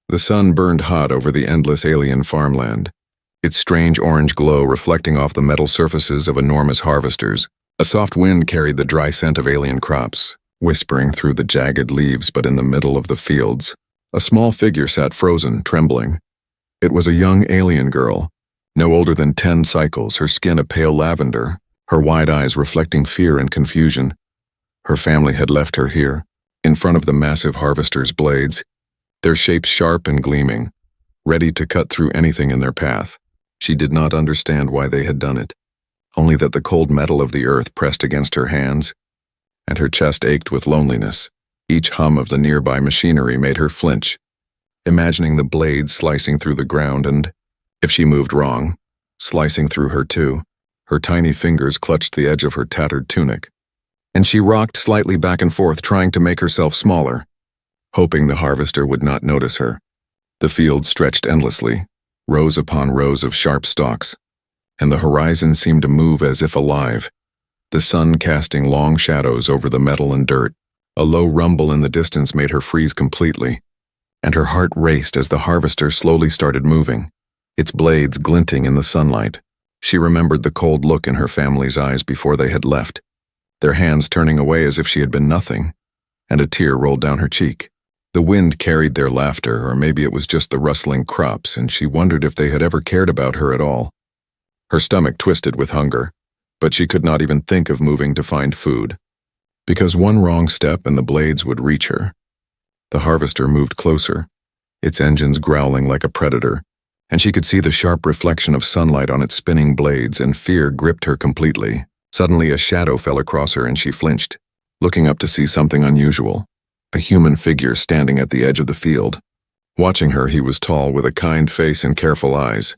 The sun burned hot over the endless alien farmland, its strange orange glow reflecting off the metal surfaces of enormous harvesters. A soft wind carried the dry scent of alien crops, whispering through the jagged leaves. But in the middle of the fields, a small figure sat frozen, trembling. It was a young alien girl, no older than 10 cycles, her skin a pale lavender, her wide eyes reflecting fear and confusion. Her family had left her here, in front of the massive harvester's blades, their shapes sharp and gleaming, ready to cut through anything in their path. She did not understand why they had done it, only that the cold metal of the earth pressed against her hands, and her chest ached with loneliness. Each hum of the nearby machinery made her flinch, imagining the blades slicing through the ground and, if she moved wrong, slicing through her too. Her tiny fingers clutched the edge of her tattered tunic, and she rocked slightly back and forth, trying to make herself smaller, hoping the harvester would not notice her. The field stretched endlessly, rows upon rows of sharp stalks, and the horizon seemed to move as if alive, the sun casting long shadows over the metal and dirt. A low rumble in the distance made her freeze completely, and her heart raced as the harvester slowly started moving, its blades glinting in the sunlight. She remembered the cold look in her family's eyes before they had left, their hands turning away as if she had been nothing, and a tear rolled down her cheek. The wind carried their laughter, or maybe it was just the rustling crops, and she wondered if they had ever cared about her at all. Her stomach twisted with hunger, but she could not even think of moving to find food, because one wrong step and the blades would reach her. The harvester moved closer, its engines growling like a predator, and she could see the sharp reflection of sunlight on its spinning blades, and fear gripped her completely. Suddenly a shadow fell across her and she flinched, looking up to see something unusual. A human figure standing at the edge of the field. Watching her, he was tall, with a kind face and careful eyes,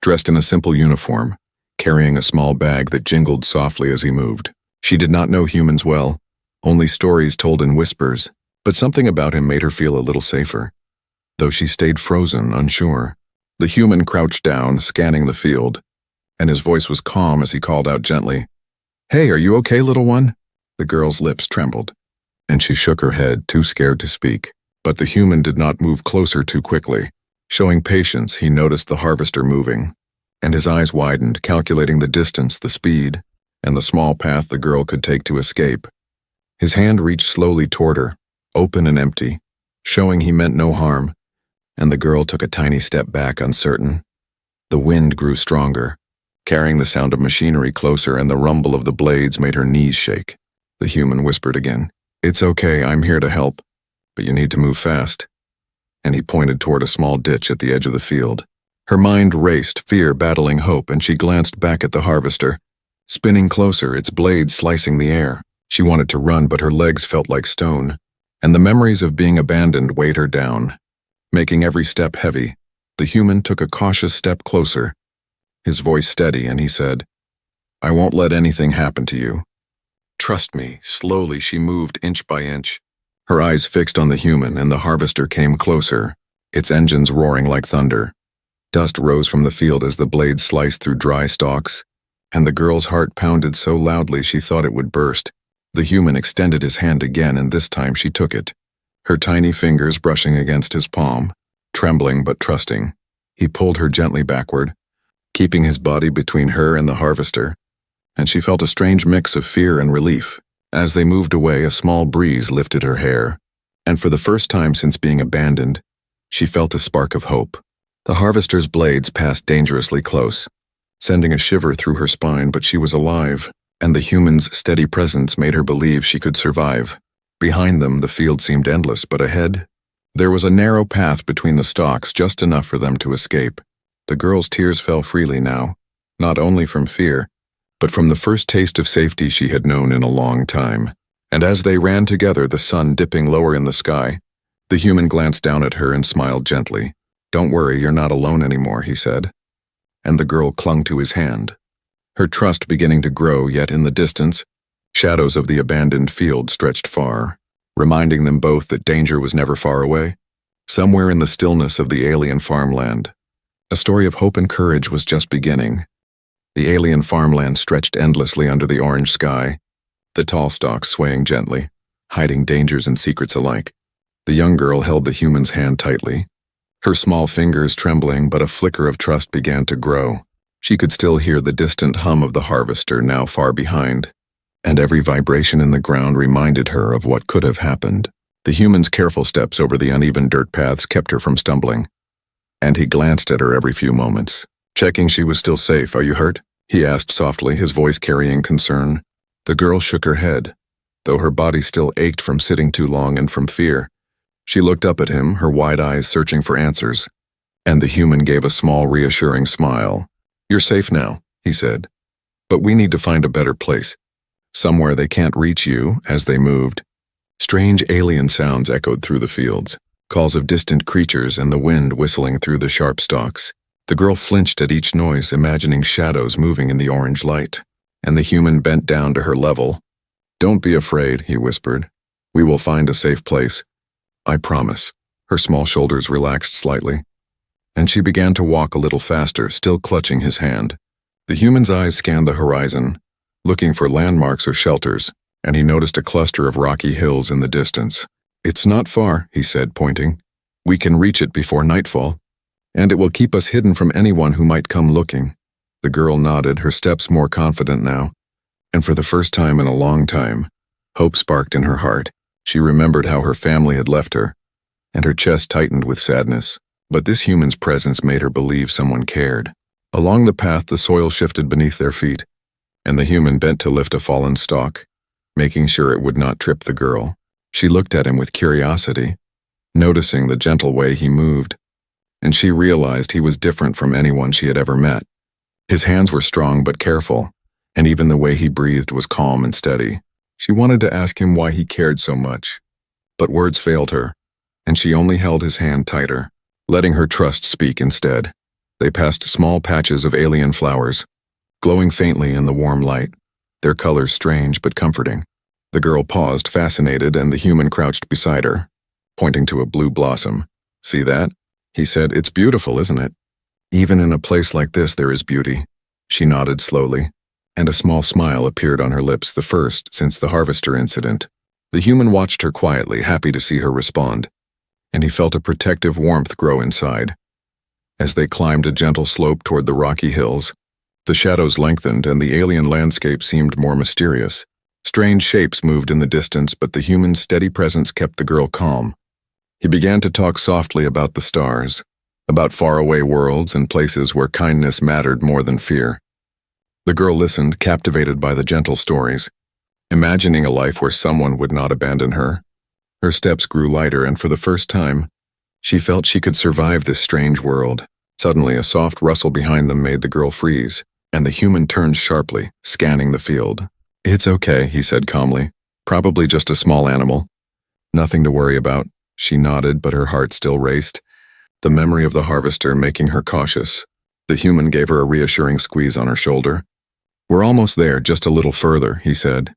dressed in a simple uniform, carrying a small bag that jingled softly as he moved. She did not know humans well, only stories told in whispers, but something about him made her feel a little safer, though she stayed frozen, unsure. The human crouched down, scanning the field, and his voice was calm as he called out gently, "Hey, are you okay, little one?" The girl's lips trembled, and she shook her head, too scared to speak. But the human did not move closer too quickly. Showing patience, he noticed the harvester moving, and his eyes widened, calculating the distance, the speed, and the small path the girl could take to escape. His hand reached slowly toward her, open and empty, showing he meant no harm, and the girl took a tiny step back, uncertain. The wind grew stronger, carrying the sound of machinery closer, and the rumble of the blades made her knees shake. The human whispered again, "It's okay, I'm here to help, but you need to move fast." And he pointed toward a small ditch at the edge of the field. Her mind raced, fear battling hope, and she glanced back at the harvester, spinning closer, its blades slicing the air. She wanted to run, but her legs felt like stone, and the memories of being abandoned weighed her down, making every step heavy. The human took a cautious step closer, his voice steady, and he said, "I won't let anything happen to you. Trust me." Slowly she moved inch by inch, her eyes fixed on the human, and the harvester came closer, its engines roaring like thunder. Dust rose from the field as the blades sliced through dry stalks, and the girl's heart pounded so loudly she thought it would burst. The human extended his hand again, and this time she took it, her tiny fingers brushing against his palm, trembling but trusting. He pulled her gently backward, keeping his body between her and the harvester, and she felt a strange mix of fear and relief. As they moved away, a small breeze lifted her hair, and for the first time since being abandoned, she felt a spark of hope. The harvester's blades passed dangerously close, sending a shiver through her spine, but she was alive, and the human's steady presence made her believe she could survive. Behind them, the field seemed endless, but ahead, there was a narrow path between the stalks, just enough for them to escape. The girl's tears fell freely now, not only from fear, but from the first taste of safety she had known in a long time. And as they ran together, the sun dipping lower in the sky, the human glanced down at her and smiled gently. "Don't worry, you're not alone anymore," he said. And the girl clung to his hand, her trust beginning to grow, yet in the distance, shadows of the abandoned field stretched far, reminding them both that danger was never far away. Somewhere in the stillness of the alien farmland, a story of hope and courage was just beginning. The alien farmland stretched endlessly under the orange sky, the tall stalks swaying gently, hiding dangers and secrets alike. The young girl held the human's hand tightly, Her small fingers trembling, but a flicker of trust began to grow. She could still hear the distant hum of the harvester now far behind, and every vibration in the ground reminded her of what could have happened. The human's careful steps over the uneven dirt paths kept her from stumbling, and he glanced at her every few moments, checking she was still safe. "Are you hurt?" he asked softly, his voice carrying concern. The girl shook her head, though her body still ached from sitting too long and from fear. She looked up at him, her wide eyes searching for answers, and the human gave a small, reassuring smile. "You're safe now," he said, "but we need to find a better place. Somewhere they can't reach you." As they moved, strange alien sounds echoed through the fields, calls of distant creatures and the wind whistling through the sharp stalks. The girl flinched at each noise, imagining shadows moving in the orange light, and the human bent down to her level. "Don't be afraid," he whispered. "We will find a safe place. I promise." Her small shoulders relaxed slightly, and she began to walk a little faster, still clutching his hand. The human's eyes scanned the horizon, looking for landmarks or shelters, and he noticed a cluster of rocky hills in the distance. "It's not far," he said, pointing. "We can reach it before nightfall, and it will keep us hidden from anyone who might come looking." The girl nodded, her steps more confident now, and for the first time in a long time, hope sparked in her heart. She remembered how her family had left her, and her chest tightened with sadness. But this human's presence made her believe someone cared. Along the path, the soil shifted beneath their feet, and the human bent to lift a fallen stalk, making sure it would not trip the girl. She looked at him with curiosity, noticing the gentle way he moved, and she realized he was different from anyone she had ever met. His hands were strong but careful, and even the way he breathed was calm and steady. She wanted to ask him why he cared so much, but words failed her, and she only held his hand tighter, letting her trust speak instead. They passed small patches of alien flowers, glowing faintly in the warm light, their colors strange but comforting. The girl paused, fascinated, and the human crouched beside her, pointing to a blue blossom. "See that?" he said. "It's beautiful, isn't it? Even in a place like this there is beauty." She nodded slowly, and a small smile appeared on her lips, the first since the harvester incident. The human watched her quietly, happy to see her respond, and he felt a protective warmth grow inside. As they climbed a gentle slope toward the rocky hills, the shadows lengthened and the alien landscape seemed more mysterious. Strange shapes moved in the distance, but the human's steady presence kept the girl calm. He began to talk softly about the stars, about faraway worlds and places where kindness mattered more than fear. The girl listened, captivated by the gentle stories, imagining a life where someone would not abandon her. Her steps grew lighter, and for the first time, she felt she could survive this strange world. Suddenly, a soft rustle behind them made the girl freeze, and the human turned sharply, scanning the field. "It's okay," he said calmly. "Probably just a small animal. Nothing to worry about." She nodded, but her heart still raced, the memory of the harvester making her cautious. The human gave her a reassuring squeeze on her shoulder. "We're almost there, just a little further," he said.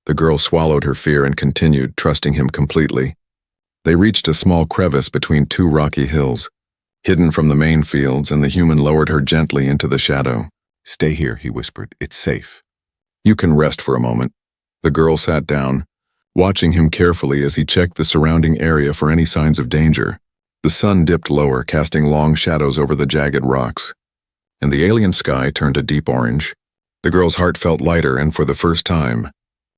The girl swallowed her fear and continued, trusting him completely. They reached a small crevice between two rocky hills, hidden from the main fields, and the human lowered her gently into the shadow. "Stay here," he whispered. "It's safe. You can rest for a moment." The girl sat down, watching him carefully as he checked the surrounding area for any signs of danger. The sun dipped lower, casting long shadows over the jagged rocks, and the alien sky turned a deep orange. The girl's heart felt lighter, and for the first time,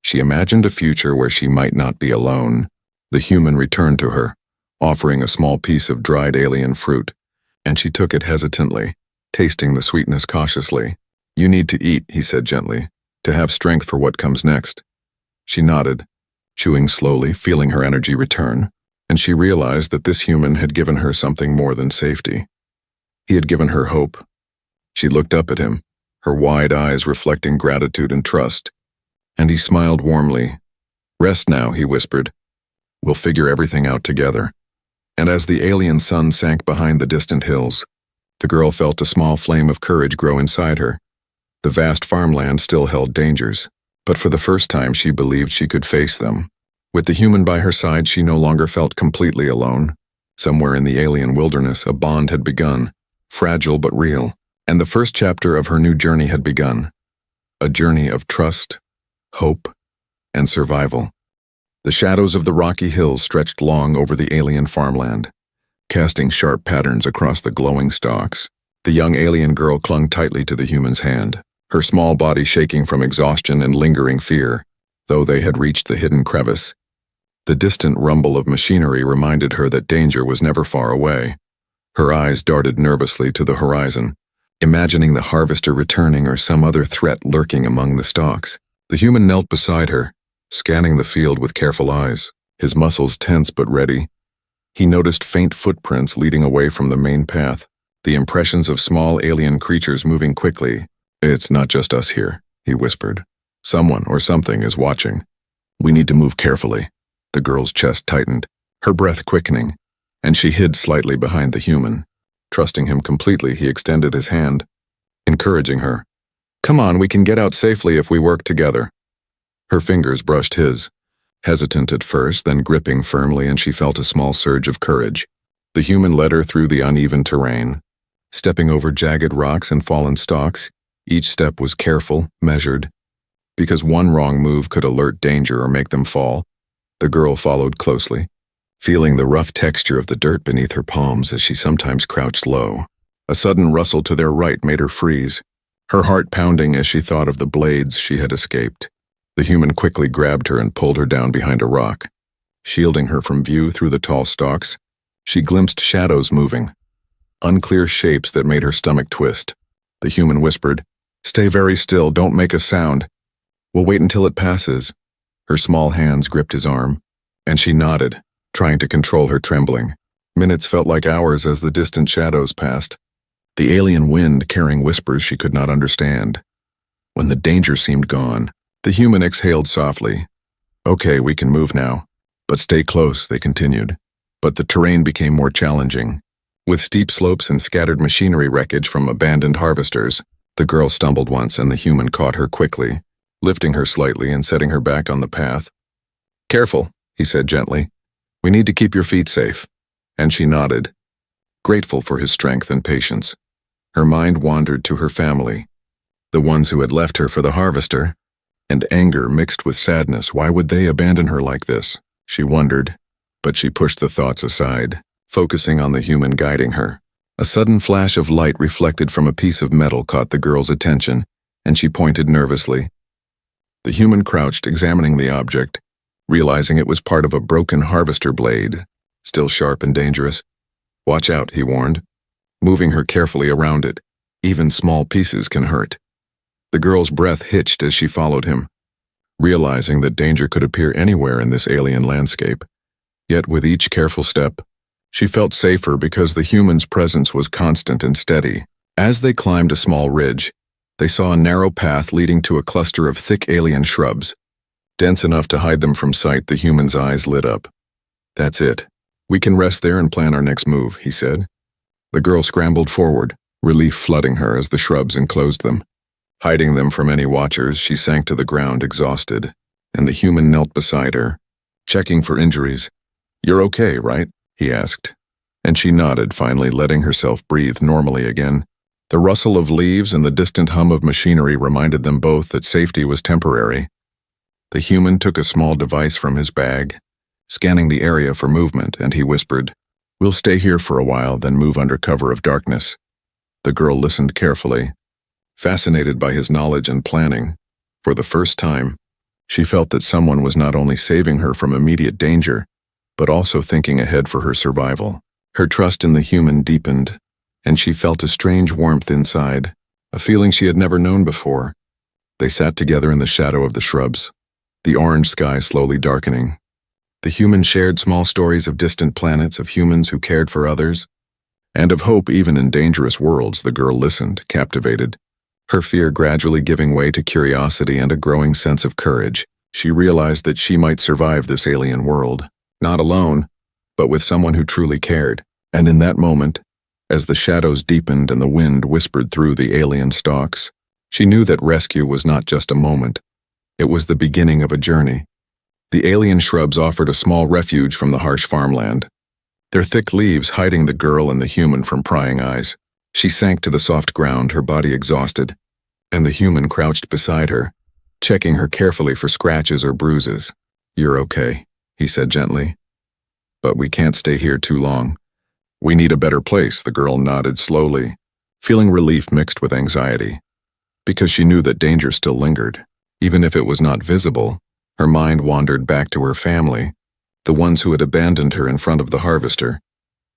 she imagined a future where she might not be alone. The human returned to her, offering a small piece of dried alien fruit, and she took it hesitantly, tasting the sweetness cautiously. "You need to eat," he said gently, "to have strength for what comes next." She nodded, chewing slowly, feeling her energy return, and she realized that this human had given her something more than safety. He had given her hope. She looked up at him, her wide eyes reflecting gratitude and trust, and he smiled warmly. "Rest now," he whispered. "We'll figure everything out together." And as the alien sun sank behind the distant hills, the girl felt a small flame of courage grow inside her. The vast farmland still held dangers, but for the first time she believed she could face them. With the human by her side, she no longer felt completely alone. Somewhere in the alien wilderness, a bond had begun, fragile but real, and the first chapter of her new journey had begun. A journey of trust, hope, and survival. The shadows of the rocky hills stretched long over the alien farmland, casting sharp patterns across the glowing stalks. The young alien girl clung tightly to the human's hand, her small body shaking from exhaustion and lingering fear, though they had reached the hidden crevice. The distant rumble of machinery reminded her that danger was never far away. Her eyes darted nervously to the horizon, imagining the harvester returning or some other threat lurking among the stalks. The human knelt beside her, scanning the field with careful eyes, his muscles tense but ready. He noticed faint footprints leading away from the main path, the impressions of small alien creatures moving quickly. "It's not just us here," he whispered. "Someone or something is watching. We need to move carefully." The girl's chest tightened, her breath quickening, and she hid slightly behind the human. Trusting him completely, he extended his hand, encouraging her. "Come on, we can get out safely if we work together." Her fingers brushed his, hesitant at first, then gripping firmly, and she felt a small surge of courage. The human led her through the uneven terrain, stepping over jagged rocks and fallen stalks. Each step was careful, measured, because one wrong move could alert danger or make them fall. The girl followed closely, feeling the rough texture of the dirt beneath her palms as she sometimes crouched low. A sudden rustle to their right made her freeze, her heart pounding as she thought of the blades she had escaped. The human quickly grabbed her and pulled her down behind a rock. Shielding her from view through the tall stalks, she glimpsed shadows moving, unclear shapes that made her stomach twist. The human whispered, "Stay very still, don't make a sound. We'll wait until it passes." Her small hands gripped his arm, and she nodded, trying to control her trembling. Minutes felt like hours as the distant shadows passed, the alien wind carrying whispers she could not understand. When the danger seemed gone, the human exhaled softly. "Okay, we can move now. But stay close," they continued. But the terrain became more challenging. With steep slopes and scattered machinery wreckage from abandoned harvesters, the girl stumbled once and the human caught her quickly, lifting her slightly and setting her back on the path. "Careful," he said gently. "We need to keep your feet safe." And she nodded, grateful for his strength and patience. Her mind wandered to her family, the ones who had left her for the harvester, and anger mixed with sadness. Why would they abandon her like this? She wondered, but she pushed the thoughts aside, focusing on the human guiding her. A sudden flash of light reflected from a piece of metal caught the girl's attention, and she pointed nervously. The human crouched, examining the object, realizing it was part of a broken harvester blade, still sharp and dangerous. "Watch out," he warned, moving her carefully around it. "Even small pieces can hurt." The girl's breath hitched as she followed him, realizing that danger could appear anywhere in this alien landscape. Yet with each careful step, she felt safer because the human's presence was constant and steady. As they climbed a small ridge, they saw a narrow path leading to a cluster of thick alien shrubs. Dense enough to hide them from sight, the human's eyes lit up. "That's it. We can rest there and plan our next move," he said. The girl scrambled forward, relief flooding her as the shrubs enclosed them. Hiding them from any watchers, she sank to the ground exhausted, and the human knelt beside her, checking for injuries. "You're okay, right?" he asked, and she nodded, finally letting herself breathe normally again. The rustle of leaves and the distant hum of machinery reminded them both that safety was temporary. The human took a small device from his bag, scanning the area for movement, and he whispered, "We'll stay here for a while, then move under cover of darkness." The girl listened carefully, fascinated by his knowledge and planning. For the first time, she felt that someone was not only saving her from immediate danger, but also thinking ahead for her survival. Her trust in the human deepened, and she felt a strange warmth inside, a feeling she had never known before. They sat together in the shadow of the shrubs, the orange sky slowly darkening. The human shared small stories of distant planets, of humans who cared for others, and of hope even in dangerous worlds. The girl listened, captivated, her fear gradually giving way to curiosity and a growing sense of courage. She realized that she might survive this alien world, not alone, but with someone who truly cared. And in that moment, as the shadows deepened and the wind whispered through the alien stalks, she knew that rescue was not just a moment. It was the beginning of a journey. The alien shrubs offered a small refuge from the harsh farmland, their thick leaves hiding the girl and the human from prying eyes. She sank to the soft ground, her body exhausted, and the human crouched beside her, checking her carefully for scratches or bruises. "You're okay," he said gently. "But we can't stay here too long. "We need a better place," the girl nodded slowly, feeling relief mixed with anxiety. Because she knew that danger still lingered. Even if it was not visible, her mind wandered back to her family, the ones who had abandoned her in front of the harvester.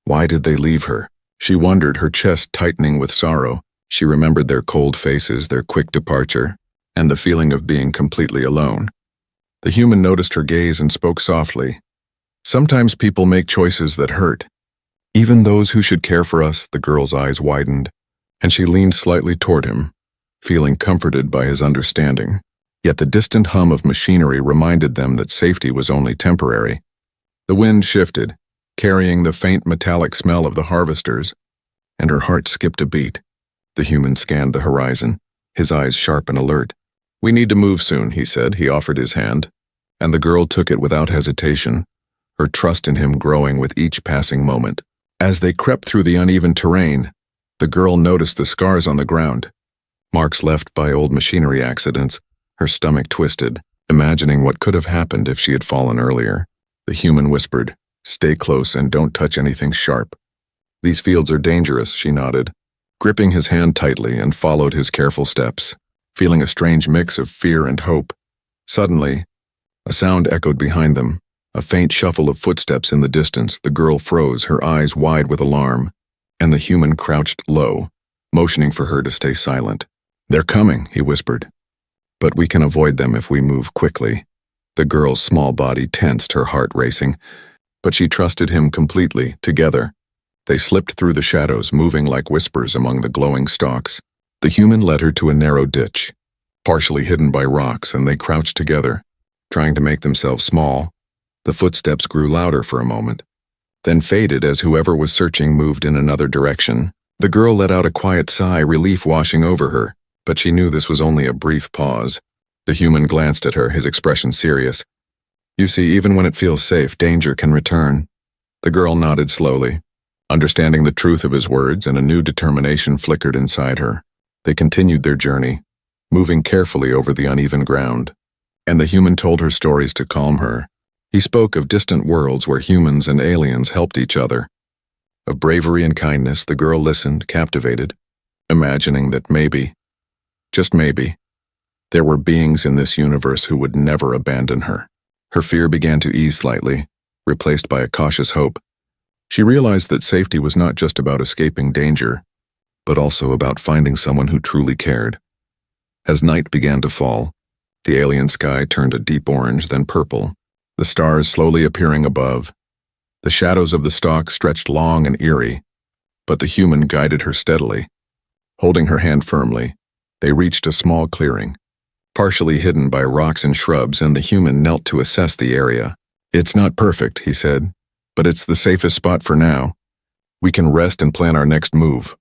Why did they leave her? She wondered, her chest tightening with sorrow. She remembered their cold faces, their quick departure, and the feeling of being completely alone. The human noticed her gaze and spoke softly. "Sometimes people make choices that hurt. Even those who should care for us." The girl's eyes widened, and she leaned slightly toward him, feeling comforted by his understanding. Yet the distant hum of machinery reminded them that safety was only temporary. The wind shifted, carrying the faint metallic smell of the harvesters, and her heart skipped a beat. The human scanned the horizon, his eyes sharp and alert. "We need to move soon," he said. He offered his hand, and the girl took it without hesitation, her trust in him growing with each passing moment. As they crept through the uneven terrain, the girl noticed the scars on the ground, marks left by old machinery accidents. Her stomach twisted, imagining what could have happened if she had fallen earlier. The human whispered, "Stay close and don't touch anything sharp." "These fields are dangerous," she nodded, gripping his hand tightly, and followed his careful steps, feeling a strange mix of fear and hope. Suddenly, a sound echoed behind them, a faint shuffle of footsteps in the distance. The girl froze, her eyes wide with alarm, and the human crouched low, motioning for her to stay silent. "They're coming," he whispered. "But we can avoid them if we move quickly." The girl's small body tensed, her heart racing, but she trusted him completely. Together, they slipped through the shadows, moving like whispers among the glowing stalks. The human led her to a narrow ditch, partially hidden by rocks, and they crouched together, trying to make themselves small. The footsteps grew louder for a moment, then faded as whoever was searching moved in another direction. The girl let out a quiet sigh, relief washing over her, but she knew this was only a brief pause. The human glanced at her, his expression serious. "You see, even when it feels safe, danger can return." The girl nodded slowly, understanding the truth of his words, and a new determination flickered inside her. They continued their journey, moving carefully over the uneven ground, and the human told her stories to calm her. He spoke of distant worlds where humans and aliens helped each other. Of bravery and kindness. The girl listened, captivated, imagining that maybe, just maybe, there were beings in this universe who would never abandon her. Her fear began to ease slightly, replaced by a cautious hope. She realized that safety was not just about escaping danger, but also about finding someone who truly cared. As night began to fall, the alien sky turned a deep orange, then purple, the stars slowly appearing above. The shadows of the stalk stretched long and eerie, but the human guided her steadily. Holding her hand firmly, they reached a small clearing, partially hidden by rocks and shrubs, and the human knelt to assess the area. "It's not perfect," he said, "but it's the safest spot for now. We can rest and plan our next move."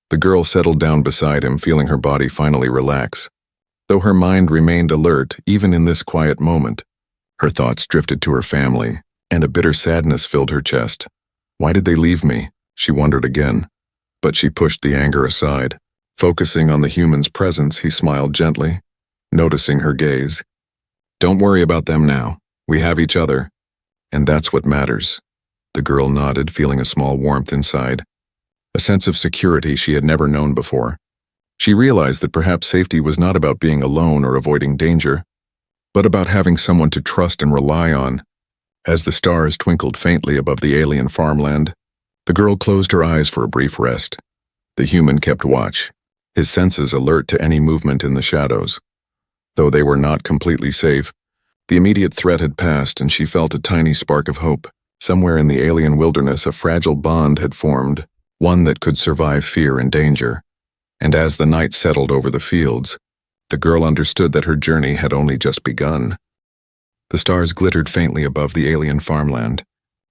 The girl settled down beside him, feeling her body finally relax. Though her mind remained alert, even in this quiet moment, her thoughts drifted to her family, and a bitter sadness filled her chest. Why did they leave me? She wondered again, but she pushed the anger aside. Focusing on the human's presence, he smiled gently, noticing her gaze. "Don't worry about them now. We have each other, and that's what matters." The girl nodded, feeling a small warmth inside, a sense of security she had never known before. She realized that perhaps safety was not about being alone or avoiding danger, but about having someone to trust and rely on. As the stars twinkled faintly above the alien farmland, the girl closed her eyes for a brief rest. The human kept watch, his senses alert to any movement in the shadows. Though they were not completely safe, the immediate threat had passed, and she felt a tiny spark of hope. Somewhere in the alien wilderness, a fragile bond had formed, one that could survive fear and danger. And as the night settled over the fields, the girl understood that her journey had only just begun. The stars glittered faintly above the alien farmland,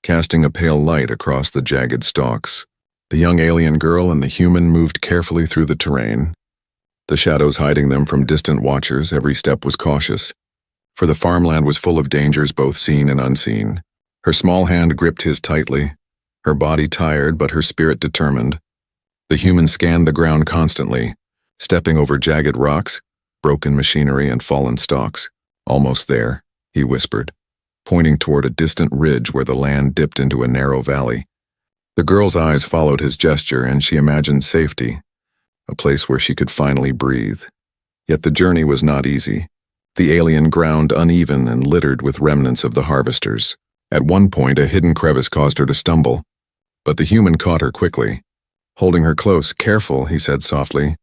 casting a pale light across the jagged stalks. The young alien girl and the human moved carefully through the terrain, the shadows hiding them from distant watchers. Every step was cautious, for the farmland was full of dangers both seen and unseen. Her small hand gripped his tightly, her body tired but her spirit determined. The human scanned the ground constantly, stepping over jagged rocks, broken machinery, and fallen stalks. "Almost there," he whispered, pointing toward a distant ridge where the land dipped into a narrow valley. The girl's eyes followed his gesture and she imagined safety, a place where she could finally breathe. Yet the journey was not easy. The alien ground uneven and littered with remnants of the harvesters. At one point, a hidden crevice caused her to stumble, but the human caught her quickly. Holding her close, "Careful," he said softly.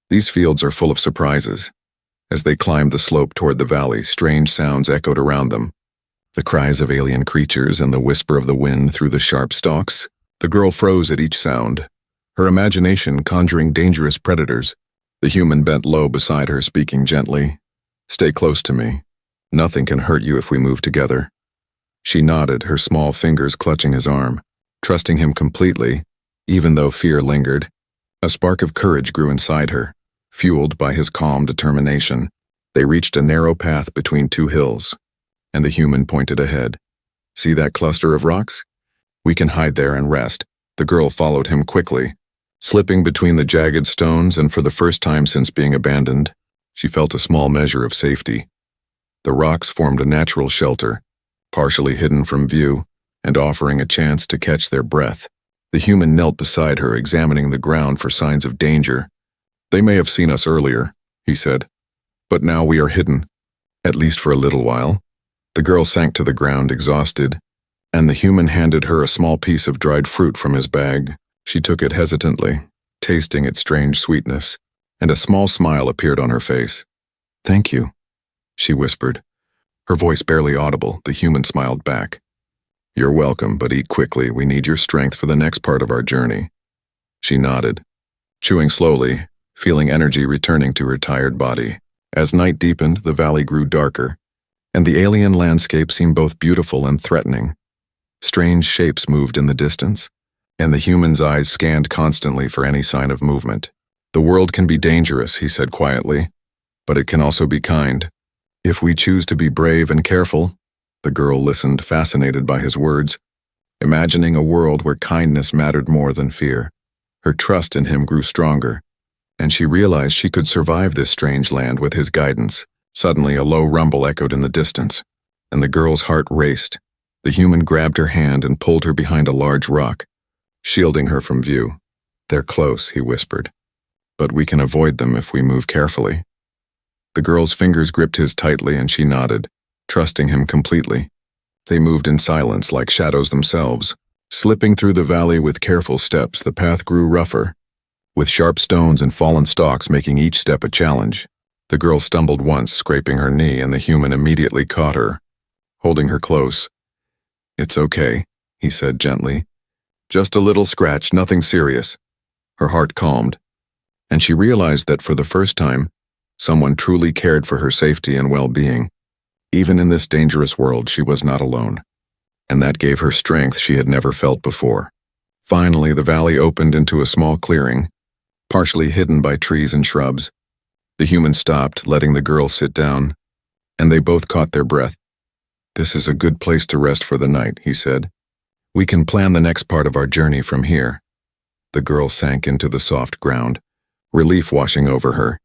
"These fields are full of surprises." As they climbed the slope toward the valley, strange sounds echoed around them. The cries of alien creatures and the whisper of the wind through the sharp stalks. The girl froze at each sound, her imagination conjuring dangerous predators. The human bent low beside her, speaking gently. "Stay close to me. Nothing can hurt you if we move together." She nodded, her small fingers clutching his arm, trusting him completely, even though fear lingered. A spark of courage grew inside her, fueled by his calm determination. They reached a narrow path between two hills, and the human pointed ahead. "See that cluster of rocks? We can hide there and rest." The girl followed him quickly, slipping between the jagged stones, and for the first time since being abandoned, she felt a small measure of safety. The rocks formed a natural shelter, partially hidden from view, and offering a chance to catch their breath. The human knelt beside her, examining the ground for signs of danger. "They may have seen us earlier," he said, "but now we are hidden, at least for a little while." The girl sank to the ground, exhausted, and the human handed her a small piece of dried fruit from his bag. She took it hesitantly, tasting its strange sweetness, and a small smile appeared on her face. "Thank you," she whispered. Her voice barely audible. The human smiled back. "You're welcome, but eat quickly. We need your strength for the next part of our journey." She nodded, chewing slowly, feeling energy returning to her tired body. As night deepened, the valley grew darker, and the alien landscape seemed both beautiful and threatening. Strange shapes moved in the distance, and the human's eyes scanned constantly for any sign of movement. "The world can be dangerous," he said quietly, "but it can also be kind. If we choose to be brave and careful." The girl listened, fascinated by his words, imagining a world where kindness mattered more than fear. Her trust in him grew stronger, and she realized she could survive this strange land with his guidance. Suddenly, a low rumble echoed in the distance, and the girl's heart raced. The human grabbed her hand and pulled her behind a large rock, shielding her from view. "They're close," he whispered, "but we can avoid them if we move carefully." The girl's fingers gripped his tightly and she nodded, trusting him completely. They moved in silence like shadows themselves. Slipping through the valley with careful steps, the path grew rougher, with sharp stones and fallen stalks making each step a challenge. The girl stumbled once, scraping her knee, and the human immediately caught her, holding her close. "It's okay," he said gently. "Just a little scratch, nothing serious." Her heart calmed, and she realized that for the first time, someone truly cared for her safety and well-being. Even in this dangerous world, she was not alone, and that gave her strength she had never felt before. Finally, the valley opened into a small clearing, partially hidden by trees and shrubs. The human stopped, letting the girl sit down, and they both caught their breath. "This is a good place to rest for the night," he said. "We can plan the next part of our journey from here." The girl sank into the soft ground, relief washing over her,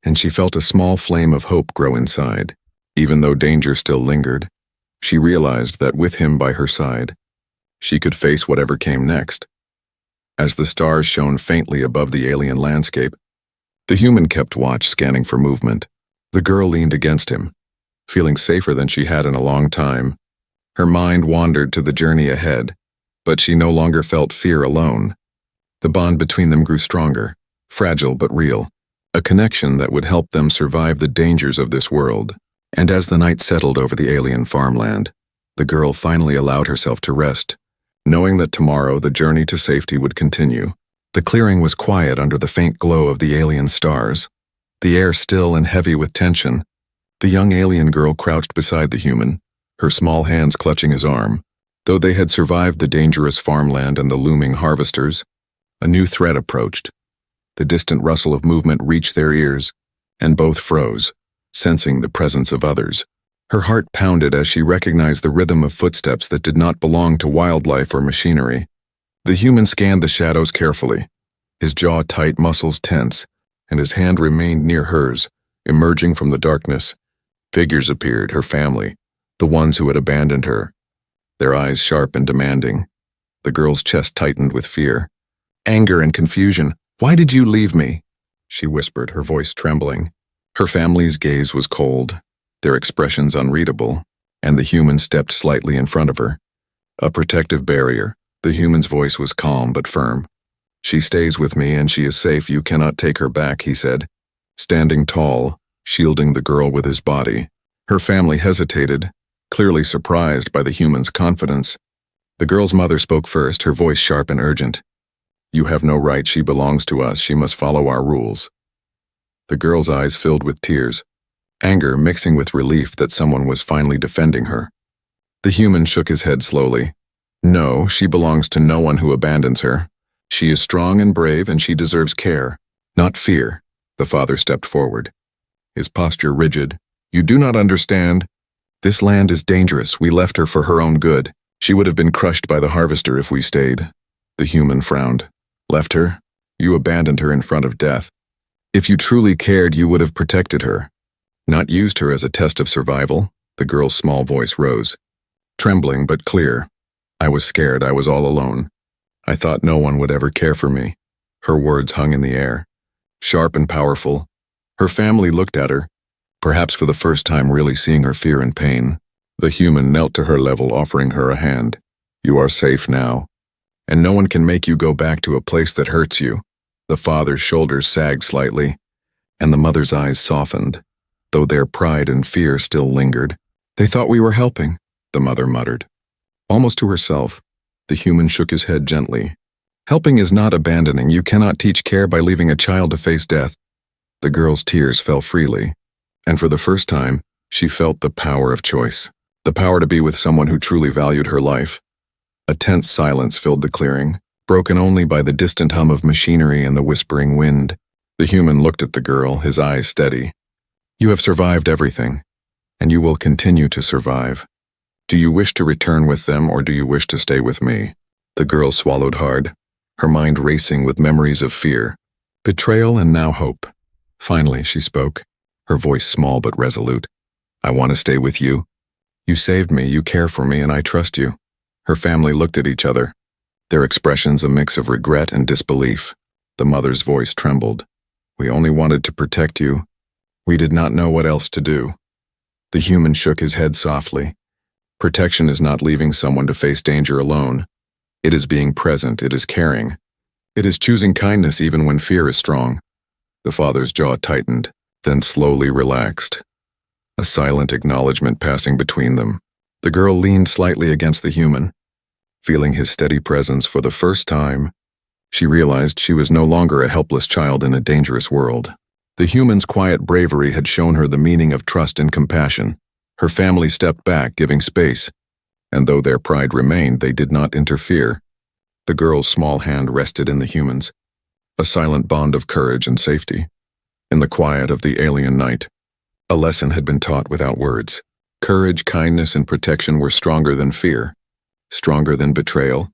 and she felt a small flame of hope grow inside. Even though danger still lingered, she realized that with him by her side, she could face whatever came next. As the stars shone faintly above the alien landscape, the human kept watch, scanning for movement. The girl leaned against him, feeling safer than she had in a long time. Her mind wandered to the journey ahead, but she no longer felt fear alone. The bond between them grew stronger, fragile but real, a connection that would help them survive the dangers of this world. And as the night settled over the alien farmland, the girl finally allowed herself to rest, knowing that tomorrow the journey to safety would continue. The clearing was quiet under the faint glow of the alien stars, the air still and heavy with tension. The young alien girl crouched beside the human, her small hands clutching his arm. Though they had survived the dangerous farmland and the looming harvesters, a new threat approached. The distant rustle of movement reached their ears, and both froze, sensing the presence of others. Her heart pounded as she recognized the rhythm of footsteps that did not belong to wildlife or machinery. The human scanned the shadows carefully, his jaw tight, muscles tense, and his hand remained near hers. Emerging from the darkness, figures appeared, her family, the ones who had abandoned her, their eyes sharp and demanding. The girl's chest tightened with fear. Anger and confusion. Why did you leave me? She whispered, her voice trembling. Her family's gaze was cold, their expressions unreadable, and the human stepped slightly in front of her. A protective barrier. The human's voice was calm but firm. She stays with me and she is safe. You cannot take her back, he said, standing tall, shielding the girl with his body. Her family hesitated, clearly surprised by the human's confidence. The girl's mother spoke first, her voice sharp and urgent. You have no right. She belongs to us. She must follow our rules. The girl's eyes filled with tears, anger mixing with relief that someone was finally defending her. The human shook his head slowly. No, she belongs to no one who abandons her. She is strong and brave, and she deserves care, not fear. The father stepped forward, his posture rigid. You do not understand. This land is dangerous. We left her for her own good. She would have been crushed by the harvester if we stayed. The human frowned. Left her? You abandoned her in front of death. If you truly cared, you would have protected her, not used her as a test of survival. The girl's small voice rose, trembling but clear. I was scared. I was all alone. I thought no one would ever care for me. Her words hung in the air, sharp and powerful. Her family looked at her, perhaps for the first time really seeing her fear and pain. The human knelt to her level, offering her a hand. You are safe now, and no one can make you go back to a place that hurts you. The father's shoulders sagged slightly, and the mother's eyes softened, though their pride and fear still lingered. They thought we were helping, the mother muttered. Almost to herself, the human shook his head gently. Helping is not abandoning. You cannot teach care by leaving a child to face death. The girl's tears fell freely, and for the first time, she felt the power of choice, the power to be with someone who truly valued her life. A tense silence filled the clearing, broken only by the distant hum of machinery and the whispering wind. The human looked at the girl, his eyes steady. You have survived everything, and you will continue to survive. Do you wish to return with them, or do you wish to stay with me? The girl swallowed hard, her mind racing with memories of fear, betrayal, and now hope. Finally, she spoke, her voice small but resolute. I want to stay with you. You saved me, you care for me, and I trust you. Her family looked at each other, their expressions a mix of regret and disbelief. The mother's voice trembled. We only wanted to protect you. We did not know what else to do. The human shook his head softly. Protection is not leaving someone to face danger alone. It is being present, it is caring. It is choosing kindness even when fear is strong. The father's jaw tightened, then slowly relaxed. A silent acknowledgement passing between them. The girl leaned slightly against the human. Feeling his steady presence for the first time, she realized she was no longer a helpless child in a dangerous world. The human's quiet bravery had shown her the meaning of trust and compassion. Her family stepped back, giving space, and though their pride remained, they did not interfere. The girl's small hand rested in the human's, a silent bond of courage and safety. In the quiet of the alien night, a lesson had been taught without words. Courage, kindness, and protection were stronger than fear, stronger than betrayal.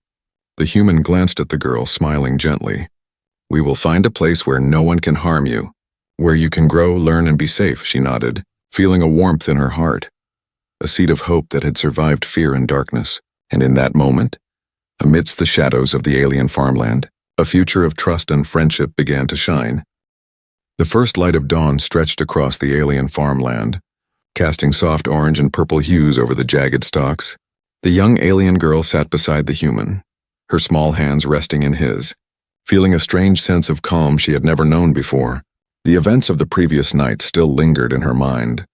The human glanced at the girl, smiling gently. We will find a place where no one can harm you, where you can grow, learn, and be safe, she nodded, feeling a warmth in her heart, a seed of hope that had survived fear and darkness. And in that moment, amidst the shadows of the alien farmland, a future of trust and friendship began to shine. The first light of dawn stretched across the alien farmland, casting soft orange and purple hues over the jagged stalks. The young alien girl sat beside the human, her small hands resting in his, feeling a strange sense of calm she had never known before. The events of the previous night still lingered in her mind.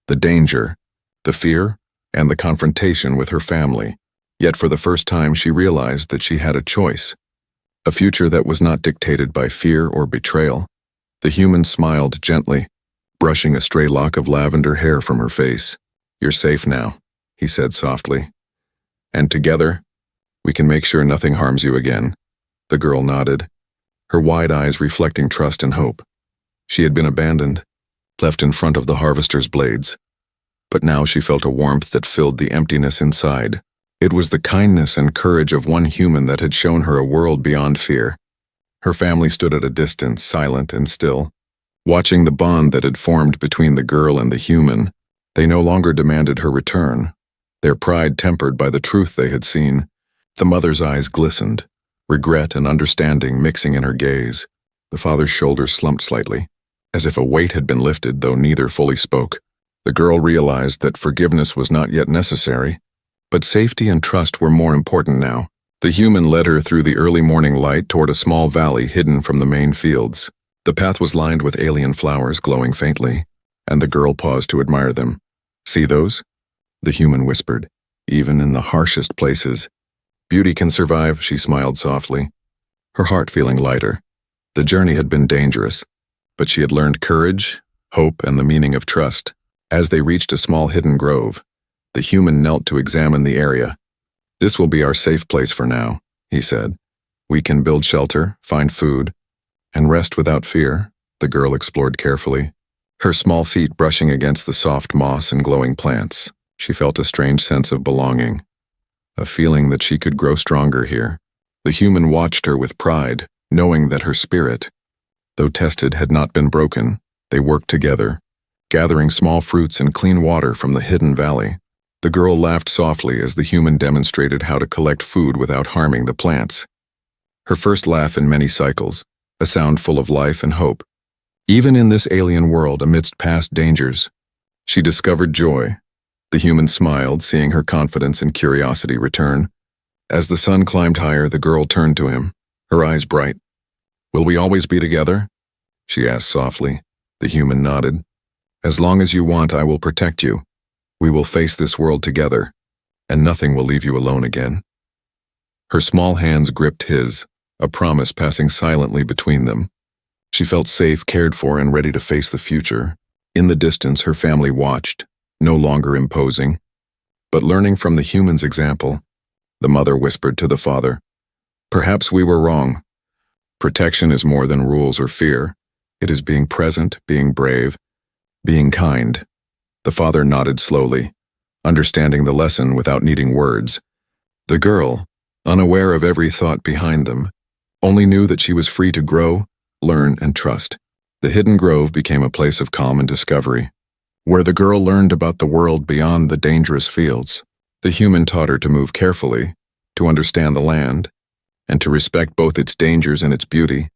The danger, the fear, and the confrontation with her family. Yet for the first time she realized that she had a choice, a future that was not dictated by fear or betrayal. The human smiled gently, brushing a stray lock of lavender hair from her face. You're safe now, he said softly. And together, we can make sure nothing harms you again. The girl nodded, her wide eyes reflecting trust and hope. She had been abandoned, left in front of the harvester's blades. But now she felt a warmth that filled the emptiness inside. It was the kindness and courage of one human that had shown her a world beyond fear. Her family stood at a distance, silent and still, watching the bond that had formed between the girl and the human. They no longer demanded her return, their pride tempered by the truth they had seen. The mother's eyes glistened, regret and understanding mixing in her gaze. The father's shoulders slumped slightly, as if a weight had been lifted, though neither fully spoke. The girl realized that forgiveness was not yet necessary, but safety and trust were more important now. The human led her through the early morning light toward a small valley hidden from the main fields. The path was lined with alien flowers glowing faintly, and the girl paused to admire them. "See those?" the human whispered. "Even in the harshest places, beauty can survive," she smiled softly, her heart feeling lighter. The journey had been dangerous, but she had learned courage, hope, and the meaning of trust. As they reached a small hidden grove, the human knelt to examine the area. "This will be our safe place for now," he said. "We can build shelter, find food, and rest without fear." The girl explored carefully, her small feet brushing against the soft moss and glowing plants. She felt a strange sense of belonging, a feeling that she could grow stronger here. The human watched her with pride, knowing that her spirit, though tested, had not been broken. They worked together, gathering small fruits and clean water from the hidden valley. The girl laughed softly as the human demonstrated how to collect food without harming the plants. Her first laugh in many cycles, a sound full of life and hope. Even in this alien world, amidst past dangers, she discovered joy. The human smiled, seeing her confidence and curiosity return. As the sun climbed higher, the girl turned to him, her eyes bright. "Will we always be together?" she asked softly. The human nodded. "As long as you want, I will protect you. We will face this world together, and nothing will leave you alone again." Her small hands gripped his, a promise passing silently between them. She felt safe, cared for, and ready to face the future. In the distance, her family watched, no longer imposing, but learning from the human's example. The mother whispered to the father, "Perhaps we were wrong. Protection is more than rules or fear. It is being present, being brave, being kind." The father nodded slowly, understanding the lesson without needing words. The girl, unaware of every thought behind them, only knew that she was free to grow, learn, and trust. The hidden grove became a place of calm and discovery, where the girl learned about the world beyond the dangerous fields. The human taught her to move carefully, to understand the land, and to respect both its dangers and its beauty.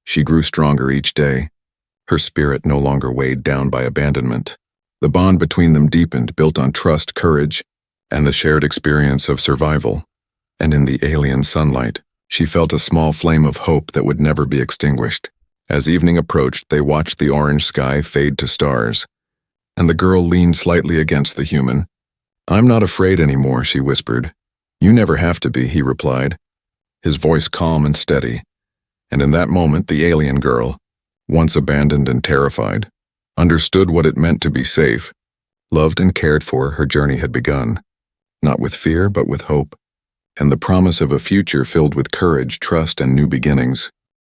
She grew stronger each day, her spirit no longer weighed down by abandonment. The bond between them deepened, built on trust, courage, and the shared experience of survival. And in the alien sunlight, she felt a small flame of hope that would never be extinguished. As evening approached, they watched the orange sky fade to stars, and the girl leaned slightly against the human. "I'm not afraid anymore," she whispered. "You never have to be," he replied, his voice calm and steady. And in that moment, the alien girl, once abandoned and terrified, understood what it meant to be safe. Loved and cared for, her journey had begun, not with fear but with hope, and the promise of a future filled with courage, trust, and new beginnings.